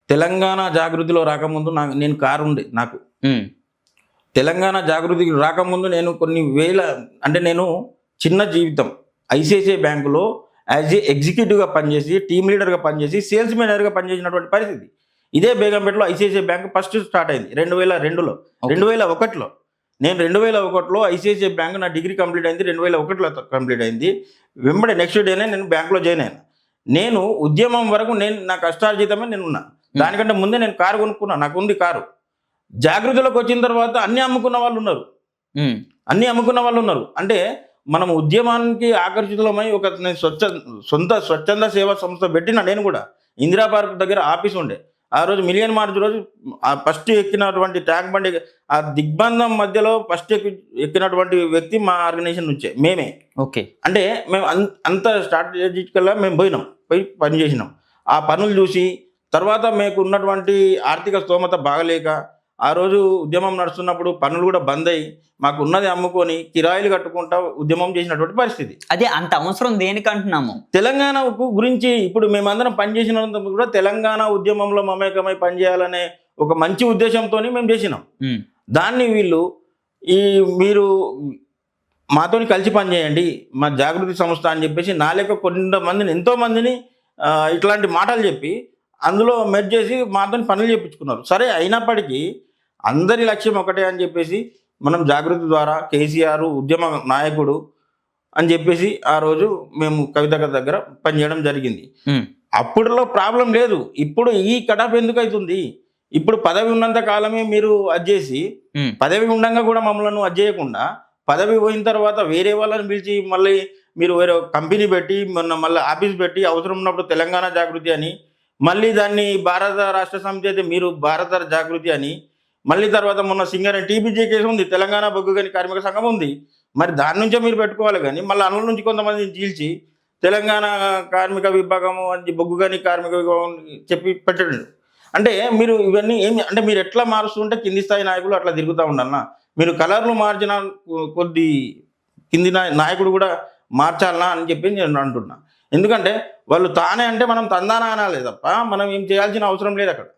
తెలంగాణ జాగృతిలో రాకముందు నేను కారు ఉండే నాకు. హ్మ్. తెలంగాణ జాగృతికి రాకముందు నేను కొన్ని వేల అంటే నేను చిన్న జీవితం ఐసిఐసిఐ బ్యాంకులో యాజ్ ఏ ఎగ్జిక్యూటివ్‌గా పనిచేసి, టీమ్ లీడర్‌గా పనిచేసి, సేల్స్ మేనేజర్‌గా పనిచేసినటువంటి పరిస్థితి. ఇదే బేగంపేటలో ఐసిఐసిఐ బ్యాంక్ ఫస్ట్ స్టార్ట్ అయింది 2002లో. ఓకే. 2001లో నేను 2001లో ఐసిఐసిఐ బ్యాంక్ నా డిగ్రీ కంప్లీట్ అయింది. 2001లో కంప్లీట్ అయింది. వెంబడే నెక్స్ట్ డేనే నేను బ్యాంక్‌లో జాయిన్ అయ్యాను. నేను ఉద్యమం వరకు నా కష్టార్జితమే నేనున్నా. దానికంటే ముందే నేను కారు కొనుక్కున్నా. నాకుంది కారు. జాగృతిలోకి వచ్చిన తర్వాత అన్నీ అమ్ముకున్న వాళ్ళున్నారు. హ్మ్. అన్నీ అమ్ముకున్న వాళ్ళున్నారు. అంటే మనం ఉద్యమానికి ఆకర్షితులమై నేను సొంత స్వచ్ఛంద సేవా సంస్థ పెట్టిన నేను కూడా. ఇందిరా పార్క్ దగ్గర ఆఫీస్ ఉండే. ఆ రోజు మిలియన్ మార్చ్ రోజు ఫస్ట్ ఎక్కినటువంటి ట్యాంక్ బండి ఆ దిగ్బంధం మధ్యలో ఫస్ట్ ఎక్కినటువంటి వ్యక్తి మా ఆర్గనైజేషన్ నుంచే మేమే. ఓకే. అంటే మేము అంత స్ట్రాటజికల్‌గా మేము పోయి పని చేసినాం. ఆ పనులు చూసి తర్వాత మీకు ఉన్నటువంటి ఆర్థిక స్తోమత బాగలేక ఆ రోజు ఉద్యమం నడుస్తున్నప్పుడు పనులు కూడా బంద్ అయ్యి మాకు ఉన్నది అమ్ముకొని కిరాయిలు కట్టుకుంటా ఉద్యమం చేసినటువంటి పరిస్థితి. అదే అంత అవసరం దేనికంటున్నాము? తెలంగాణకు గురించి ఇప్పుడు మేమందరం పనిచేసినంత కూడా తెలంగాణ ఉద్యమంలో మమేకమై పనిచేయాలనే ఒక మంచి ఉద్దేశంతోని మేము చేసినాం. హ్మ్. దాన్ని వీళ్ళు మీరు మాతోని కలిసి పనిచేయండి మా జాగృతి సంస్థ అని చెప్పేసి నా లెక్క కొంతమందిని ఎంతోమందిని ఇట్లాంటి మాటలు చెప్పి అందులో మెర్జ్ చేసి మాతోని పనులు చేయించుకున్నారు. సరే అయినప్పటికీ అందరి లక్ష్యం ఒకటే అని చెప్పేసి మనం జాగృతి ద్వారా కేసీఆర్ ఉద్యమ నాయకుడు అని చెప్పేసి ఆ రోజు మేము కవిత దగ్గర పనిచేయడం జరిగింది. హ్మ్. అప్పుడులో ప్రాబ్లం లేదు. ఇప్పుడు ఈ కటాఫ్ ఎందుకు అవుతుంది? ఇప్పుడు పదవి ఉన్నంత కాలమే మీరు అది చేసి హ్మ్. పదవి ఉండంగా కూడా మమ్మల్ని అది చేయకుండా పదవి పోయిన తర్వాత వేరే వాళ్ళని పిలిచి మళ్ళీ మీరు వేరే కంపెనీ పెట్టి మళ్ళీ ఆఫీస్ పెట్టి అవసరం ఉన్నప్పుడు తెలంగాణ జాగృతి అని మళ్ళీ దాన్ని భారత రాష్ట్ర సమితి అయితే మీరు భారత జాగృతి అని మళ్ళీ తర్వాత మొన్న సింగరేణి టీబీజీ కేసు ఉంది. తెలంగాణ బొగ్గు గని కార్మిక సంఘం ఉంది. మరి దాని నుంచే మీరు పెట్టుకోవాలి కానీ మళ్ళీ అందులో నుంచి కొంతమందిని చీల్చి తెలంగాణ కార్మిక విభాగము అని బొగ్గు గని కార్మిక విభాగం చెప్పి పెట్టండి. అంటే మీరు ఇవన్నీ ఏమి అంటే మీరు ఎట్లా మారుస్తుంటే కింది స్థాయి నాయకులు అట్లా తిరుగుతూ ఉండాలన్నా మీరు కలర్లు మార్చిన కొద్ది కింది నాయకుడు కూడా మార్చాలనా అని చెప్పి నేను అంటున్నా. ఎందుకంటే వాళ్ళు తానే అంటే మనం తందానా అనాలి తప్ప మనం ఏం చేయాల్సిన అవసరం లేదు అక్కడ.